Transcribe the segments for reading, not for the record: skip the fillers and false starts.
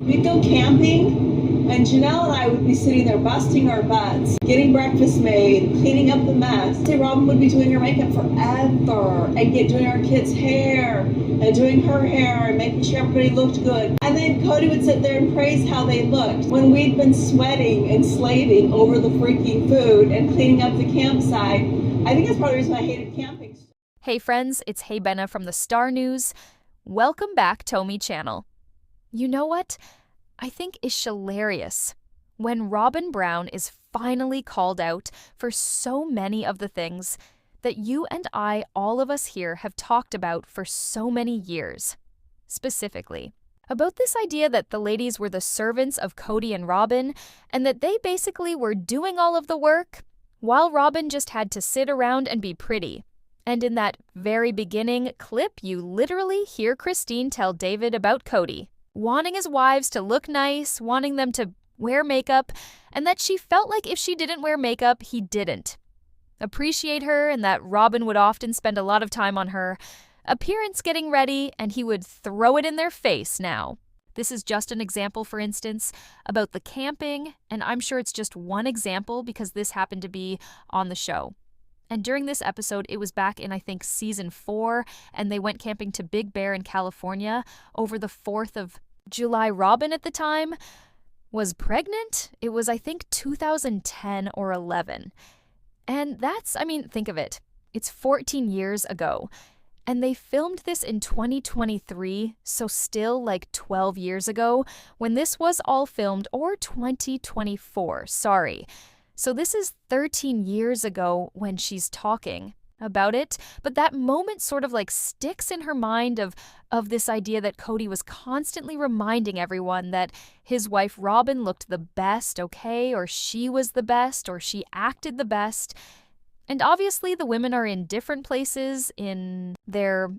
We'd go camping, and Janelle and I would be sitting there busting our butts, getting breakfast made, cleaning up the mess. Say Robyn would be doing her makeup forever, and doing our kids' hair, and doing her hair, and making sure everybody looked good. And then Kody would sit there and praise how they looked when we'd been sweating and slaving over the freaking food and cleaning up the campsite. I think that's probably the reason I hated camping. Hey friends, it's Hey Benna from the Star News. Welcome back to me channel. You know what? I think is hilarious when Robyn Brown is finally called out for so many of the things that you and I, all of us here, have talked about for so many years. Specifically, about this idea that the ladies were the servants of Kody and Robyn, and that they basically were doing all of the work, while Robyn just had to sit around and be pretty. And in that very beginning clip, you literally hear Christine tell David about Kody, wanting his wives to look nice, wanting them to wear makeup, and that she felt like if she didn't wear makeup, he didn't appreciate her, and that Robyn would often spend a lot of time on her appearance getting ready, and he would throw it in their face now. This is just an example, for instance, about the camping, and I'm sure it's just one example because this happened to be on the show. And during this episode, it was back in, I think, season 4, and they went camping to Big Bear in California over the 4th of July. Robyn at the time was pregnant. It was, I think, 2010 or 11. And that's, think of it. It's 14 years ago. And they filmed this in 2023, so still like 12 years ago when this was all filmed, or 2024, sorry. So this is 13 years ago when she's talking about it, but that moment sort of like sticks in her mind of this idea that Kody was constantly reminding everyone that his wife Robyn looked the best, okay, or she was the best, or she acted the best. And obviously the women are in different places in their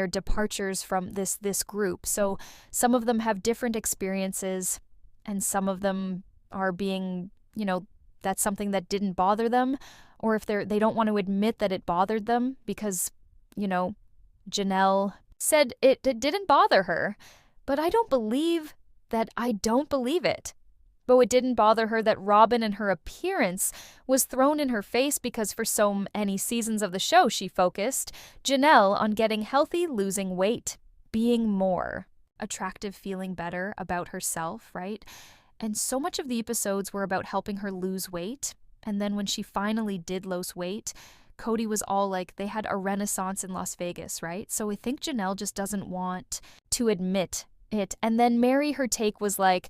departures from this group. So some of them have different experiences, and some of them are being, that's something that didn't bother them, or if they don't want to admit that it bothered them because, Janelle said it didn't bother her. But I don't believe it. But it didn't bother her that Robyn and her appearance was thrown in her face because for so many seasons of the show she focused, Janelle, on getting healthy, losing weight, being more attractive, feeling better about herself, right? And so much of the episodes were about helping her lose weight. And then when she finally did lose weight, Kody was all like, they had a renaissance in Las Vegas, right? So I think Janelle just doesn't want to admit it. And then Meri, her take was like,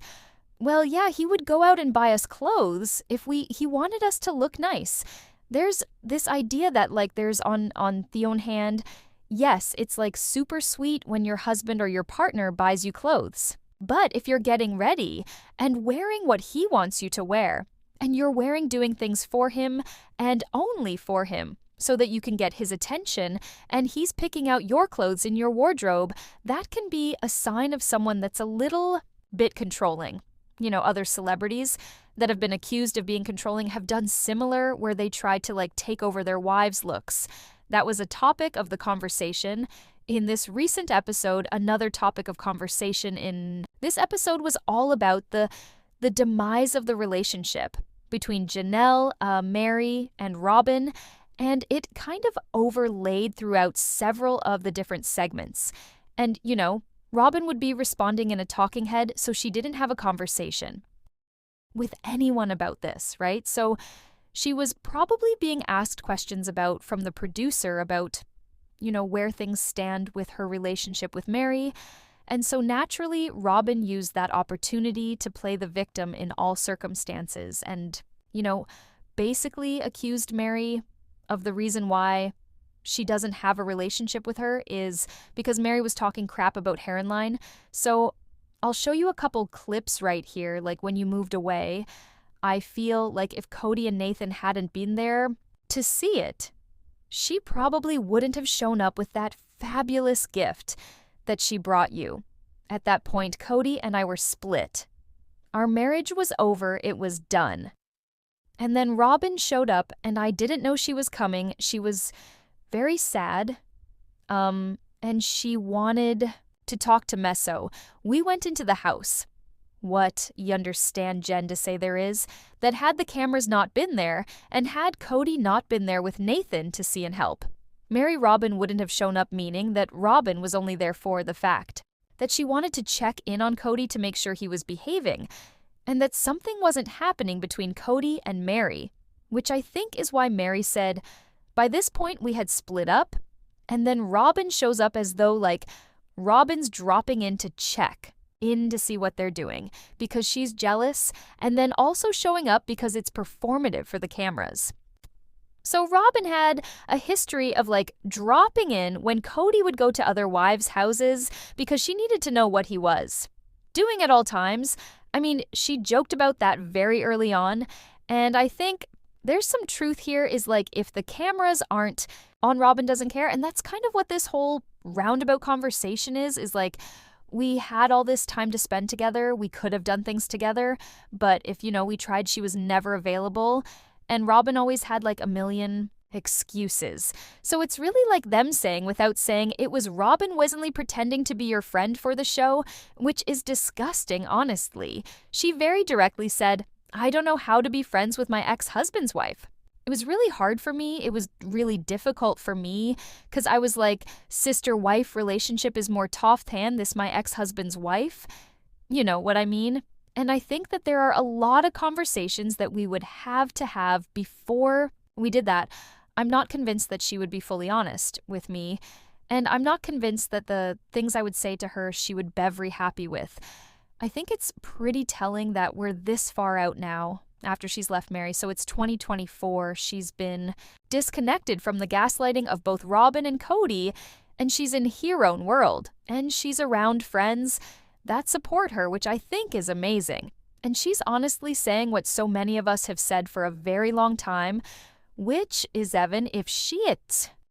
well, yeah, he would go out and buy us clothes if he wanted us to look nice. There's this idea that like there's on the own hand, yes, it's like super sweet when your husband or your partner buys you clothes. But if you're getting ready and wearing what he wants you to wear, and you're doing things for him and only for him, so that you can get his attention, and he's picking out your clothes in your wardrobe, that can be a sign of someone that's a little bit controlling. Other celebrities that have been accused of being controlling have done similar, where they tried to like take over their wives' looks. That was a topic of the conversation in this recent episode. Another topic of conversation in this episode was all about the demise of the relationship between Janelle, Meri, and Robyn, and it kind of overlaid throughout several of the different segments. And, Robyn would be responding in a talking head, so she didn't have a conversation with anyone about this, right? So she was probably being asked questions from the producer about, where things stand with her relationship with Meri. And so naturally, Robyn used that opportunity to play the victim in all circumstances and, basically accused Meri of the reason why she doesn't have a relationship with her is because Meri was talking crap about hair and line. So I'll show you a couple clips right here. Like when you moved away, I feel like if Kody and Nathan hadn't been there to see it, she probably wouldn't have shown up with that fabulous gift that she brought you. At that point, Kody and I were split. Our marriage was over, it was done. And then Robyn showed up and I didn't know she was coming. She was very sad, and she wanted to talk to Meso. We went into the house, what you understand Jen to say there is, that had the cameras not been there, and had Kody not been there with Nathan to see and help, Meri Robyn wouldn't have shown up, meaning that Robyn was only there for the fact that she wanted to check in on Kody to make sure he was behaving, and that something wasn't happening between Kody and Meri, which I think is why Meri said, by this point we had split up, and then Robyn shows up as though like Robyn's dropping in to check in to see what they're doing because she's jealous, and then also showing up because it's performative for the cameras. So Robyn had a history of like dropping in when Kody would go to other wives' houses because she needed to know what he was doing at all times. I mean, she joked about that very early on, and I think there's some truth here is like if the cameras aren't on, Robyn doesn't care, and that's kind of what this whole roundabout conversation is like we had all this time to spend together, we could have done things together, but if, we tried, she was never available. And Robyn always had like a million excuses. So it's really like them saying, without saying, it was Robyn Wizenly pretending to be your friend for the show, which is disgusting, honestly. She very directly said, I don't know how to be friends with my ex-husband's wife. It was really hard for me. It was really difficult for me because I was like, sister-wife relationship is more tough than this my ex-husband's wife. You know what I mean? And I think that there are a lot of conversations that we would have to have before we did that. I'm not convinced that she would be fully honest with me, and I'm not convinced that the things I would say to her she would be very happy with. I think it's pretty telling that we're this far out now after she's left Meri, so it's 2024. She's been disconnected from the gaslighting of both Robyn and Kody, and she's in her own world, and she's around friends that support her, which I think is amazing. And she's honestly saying what so many of us have said for a very long time, which is, Evan, if she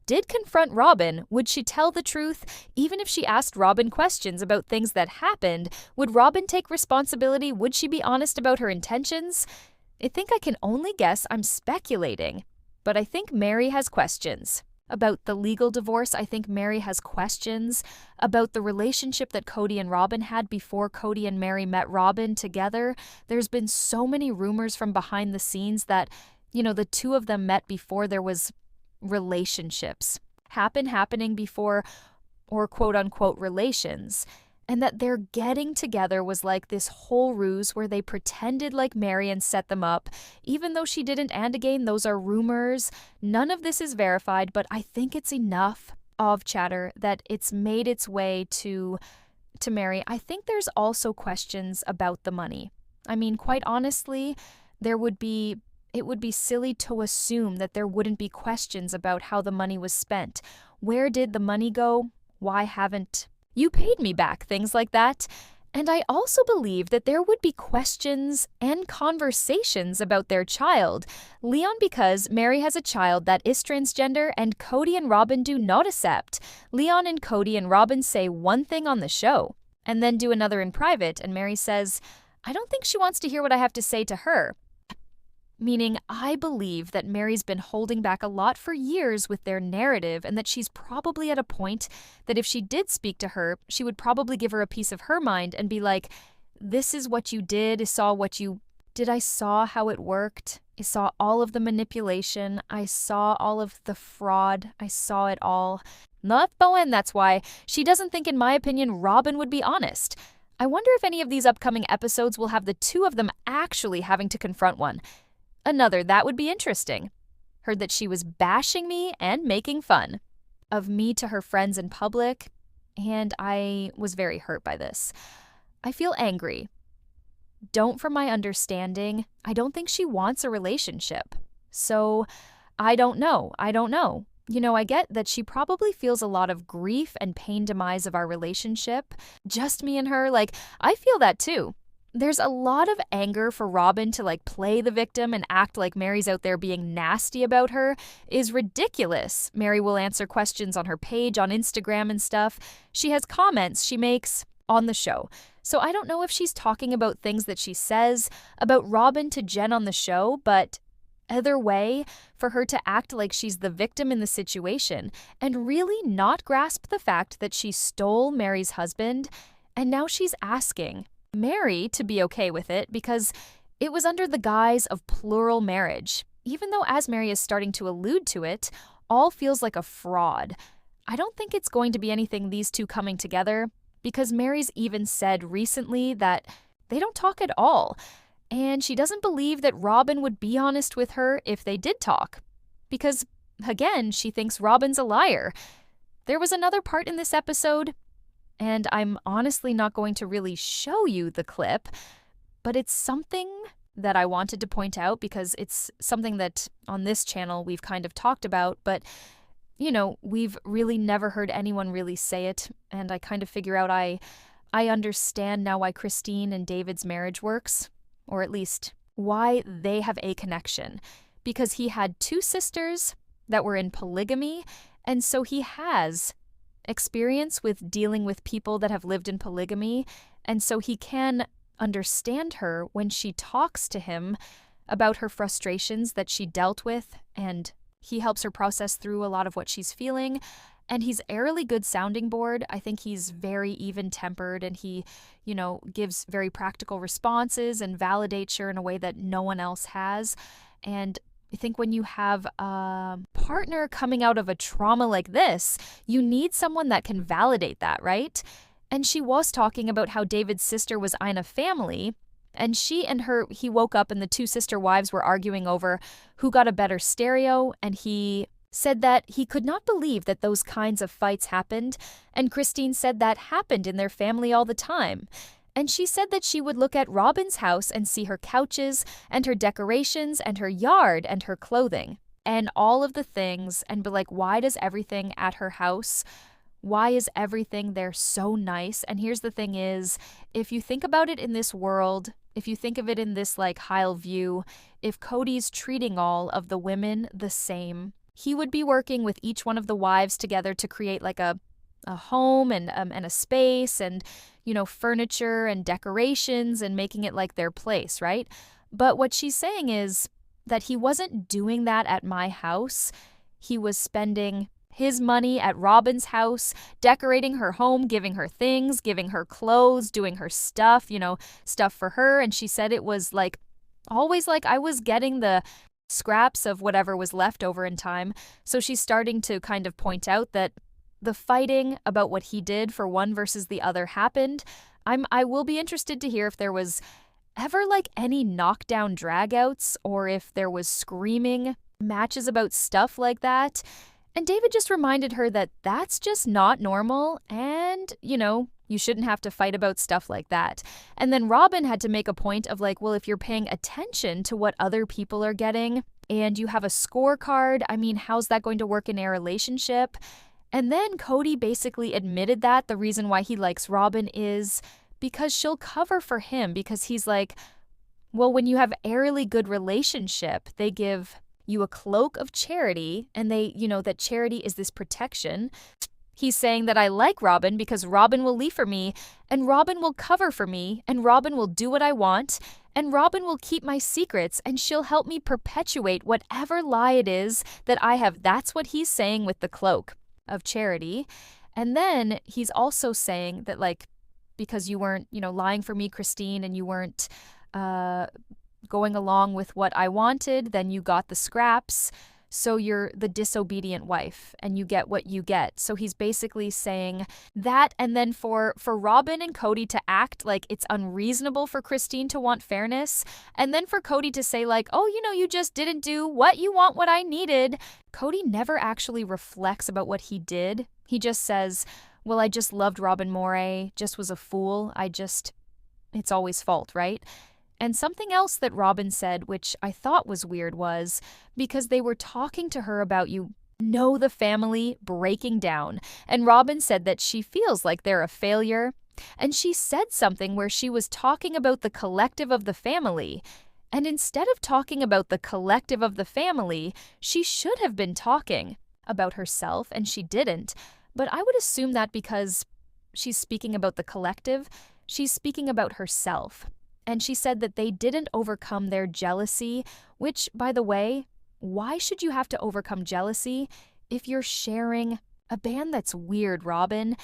did confront Robyn, would she tell the truth? Even if she asked Robyn questions about things that happened, would Robyn take responsibility? Would she be honest about her intentions? I think I can only guess. I'm speculating. But I think Meri has questions. About the legal divorce, I think Meri has questions. About the relationship that Kody and Robyn had before Kody and Meri met Robyn together. There's been so many rumors from behind the scenes that, the two of them met before there was relationships happening before, or quote-unquote relations. And that their getting together was like this whole ruse where they pretended like Meri and set them up, even though she didn't. And again, those are rumors. None of this is verified, but I think it's enough of chatter that it's made its way to Meri. I think there's also questions about the money. I mean, quite honestly, it would be silly to assume that there wouldn't be questions about how the money was spent. Where did the money go? Why haven't you paid me back? Things like that. And I also believe that there would be questions and conversations about their child. Leon, because Meri has a child that is transgender and Kody and Robyn do not accept. Leon and Kody and Robyn say one thing on the show and then do another in private, and Meri says, I don't think she wants to hear what I have to say to her. Meaning, I believe that Meri's been holding back a lot for years with their narrative, and that she's probably at a point that if she did speak to her, she would probably give her a piece of her mind and be like, this is what you did, I saw how it worked, I saw all of the manipulation, I saw all of the fraud, I saw it all. Not Bowen, that's why she doesn't think, in my opinion, Robyn would be honest. I wonder if any of these upcoming episodes will have the two of them actually having to confront one. That would be interesting. Heard that she was bashing me and making fun of me to her friends in public, and I was very hurt by this. I feel angry. From my understanding, I don't think she wants a relationship. So, I don't know. I get that she probably feels a lot of grief and pain demise of our relationship. Just me and her, I feel that too. There's a lot of anger for Robyn to play the victim and act like Meri's out there being nasty about her is ridiculous. Meri will answer questions on her page on Instagram and stuff. She has comments she makes on the show. So I don't know if she's talking about things that she says about Robyn to Jen on the show, but either way, for her to act like she's the victim in the situation and really not grasp the fact that she stole Meri's husband, and now she's asking Meri to be okay with it because it was under the guise of plural marriage. Even though, as Meri is starting to allude to it, all feels like a fraud. I don't think it's going to be anything these two coming together because Meri's even said recently that they don't talk at all. And she doesn't believe that Robyn would be honest with her if they did talk. Because, again, she thinks Robyn's a liar. There was another part in this episode, and I'm honestly not going to really show you the clip, but it's something that I wanted to point out because it's something that on this channel we've kind of talked about, but, you know, we've really never heard anyone really say it, and I kind of figure out I understand now why Christine and David's marriage works. Or at least why they have a connection. Because he had two sisters that were in polygamy, and so he has experience with dealing with people that have lived in polygamy, and so he can understand her when she talks to him about her frustrations that she dealt with, and he helps her process through a lot of what she's feeling. And he's a really good sounding board. I think he's very even-tempered and he, gives very practical responses and validates her in a way that no one else has. And I think when you have a partner coming out of a trauma like this, you need someone that can validate that, right? And she was talking about how David's sister was in a family, and he woke up and the two sister wives were arguing over who got a better stereo, and he said that he could not believe that those kinds of fights happened, and Christine said that happened in their family all the time. And she said that she would look at Robyn's house and see her couches and her decorations and her yard and her clothing and all of the things and be like, why does everything at her house, why is everything there so nice? And here's the thing is, if you think about it in this world, if you think of it in this like Heil view, if Kody's treating all of the women the same, he would be working with each one of the wives together to create like a home and a space and, furniture and decorations and making it like their place, right? But what she's saying is that he wasn't doing that at my house. He was spending his money at Robyn's house, decorating her home, giving her things, giving her clothes, doing her stuff, stuff for her. And she said it was like always like I was getting the scraps of whatever was left over in time. So she's starting to kind of point out that the fighting about what he did for one versus the other happened. I will be interested to hear if there was ever like any knockdown dragouts or if there was screaming matches about stuff like that. And David just reminded her that that's just not normal and, you shouldn't have to fight about stuff like that. And then Robyn had to make a point of like, well, if you're paying attention to what other people are getting and you have a scorecard, I mean, how's that going to work in a relationship? And then Kody basically admitted that the reason why he likes Robyn is because she'll cover for him because he's like, well, when you have a really good relationship, they give you a cloak of charity and they, that charity is this protection. He's saying that I like Robyn because Robyn will leave for me, and Robyn will cover for me, and Robyn will do what I want, and Robyn will keep my secrets, and she'll help me perpetuate whatever lie it is that I have. That's what he's saying with the cloak of charity. And then he's also saying that, like, because you weren't, lying for me, Christine, and you weren't going along with what I wanted, then you got the scraps. So you're the disobedient wife and you get what you get. So he's basically saying that. And then for Robyn and Kody to act like it's unreasonable for Christine to want fairness. And then for Kody to say like, oh, you just didn't do what you want, what I needed. Kody never actually reflects about what he did. He just says, well, I just loved Robyn more, just was a fool. It's always fault, right? And something else that Robyn said, which I thought was weird, was because they were talking to her about the family breaking down. And Robyn said that she feels like they're a failure. And she said something where she was talking about the collective of the family. And instead of talking about the collective of the family, she should have been talking about herself, and she didn't. But I would assume that because she's speaking about the collective, she's speaking about herself. And she said that they didn't overcome their jealousy, which, by the way, why should you have to overcome jealousy if you're sharing a band that's weird, Robyn?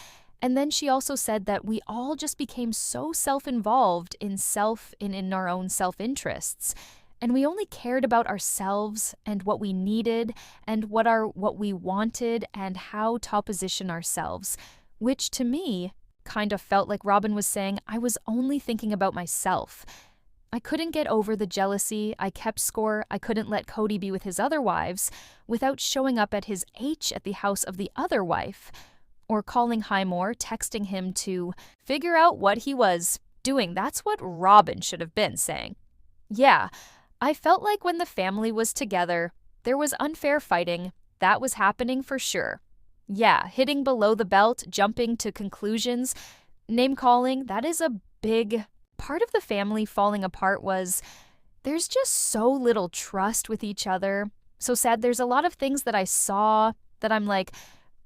And then she also said that we all just became so self-involved in our own self-interests. And we only cared about ourselves and what we needed and what we wanted and how to position ourselves, which to me kind of felt like Robyn was saying I was only thinking about myself. I couldn't get over the jealousy. I kept score. I couldn't let Kody be with his other wives without showing up at his H at the house of the other wife, or calling Highmore, texting him to figure out what he was doing. That's what Robyn should have been saying. Yeah, I felt like when the family was together, there was unfair fighting. That was happening for sure. Yeah, hitting below the belt, jumping to conclusions, name-calling, that is a big part of the family falling apart. Was there's just so little trust with each other. So sad. There's a lot of things that I saw that I'm like,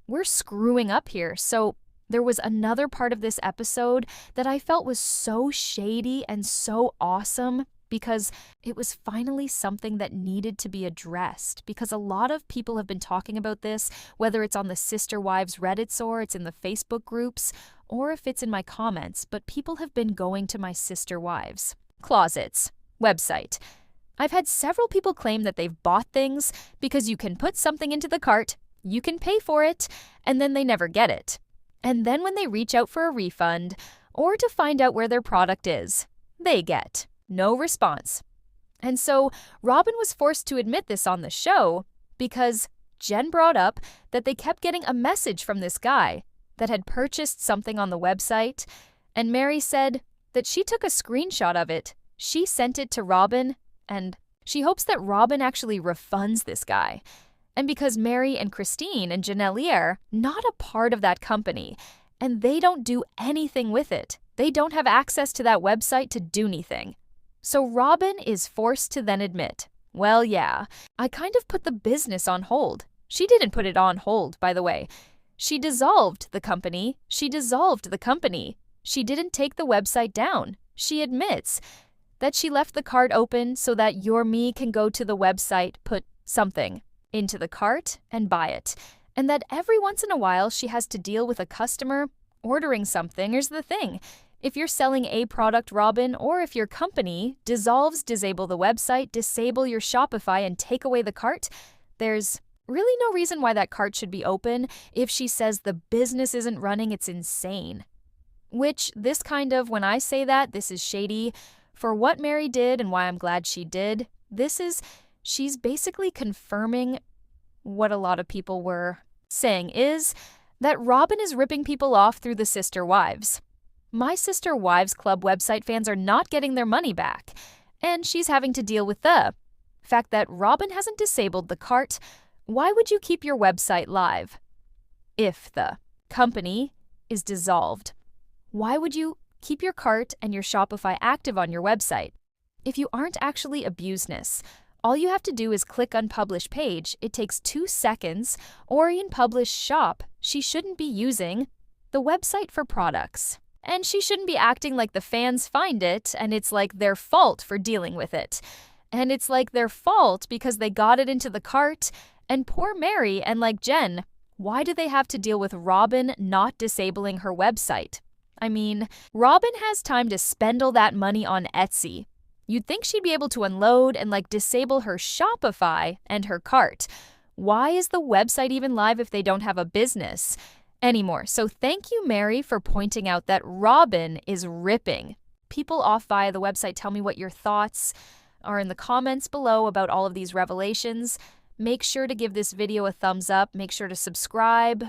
we're screwing up here. So there was another part of this episode that I felt was so shady and so awesome because it was finally something that needed to be addressed, because a lot of people have been talking about this, whether it's on the Sister Wives Reddits or it's in the Facebook groups or if it's in my comments, but people have been going to my Sister Wives Closets website. I've had several people claim that they've bought things because you can put something into the cart, you can pay for it, and then they never get it. And then when they reach out for a refund or to find out where their product is, they get no response. And so Robyn was forced to admit this on the show because Jen brought up that they kept getting a message from this guy that had purchased something on the website, and Meri said that she took a screenshot of it. She sent it to Robyn, and she hopes that Robyn actually refunds this guy. And because Meri and Christine and Janelle are not a part of that company, and they don't do anything with it. They don't have access to that website to do anything. So Robyn is forced to then admit, well, yeah, I kind of put the business on hold. She didn't put it on hold, by the way. She dissolved the company. She didn't take the website down. She admits that she left the cart open so that your me can go to the website, put something into the cart and buy it. And that every once in a while she has to deal with a customer ordering something. Here's the thing. If you're selling a product, Robyn, or if your company disable the website, disable your Shopify and take away the cart, there's really no reason why that cart should be open. If she says the business isn't running, it's insane. Which this kind of, when I say that, this is shady. For what Meri did and why I'm glad she did, she's basically confirming what a lot of people were saying, is that Robyn is ripping people off through the Sister Wives. My Sister Wives Club website fans are not getting their money back, and she's having to deal with the fact that Robyn hasn't disabled the cart. Why would you keep your website live if the company is dissolved? Why would you keep your cart and your Shopify active on your website if you aren't actually abuseness? All you have to do is click unpublish page. It takes 2 seconds, or in publish shop. She shouldn't be using the website for products. And she shouldn't be acting like the fans find it and it's like their fault for dealing with it. And it's like their fault because they got it into the cart. And poor Meri and like Jen, why do they have to deal with Robyn not disabling her website? I mean, Robyn has time to spend all that money on Etsy. You'd think she'd be able to unload and disable her Shopify and her cart. Why is the website even live if they don't have a business anymore? So thank you, Meri, for pointing out that Robyn is ripping people off via the website. Tell me what your thoughts are in the comments below about all of these revelations. Make sure to give this video a thumbs up. Make sure to subscribe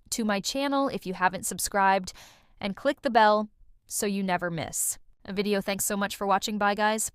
to my channel if you haven't subscribed, and click the bell so you never miss a video. Thanks so much for watching. Bye, guys.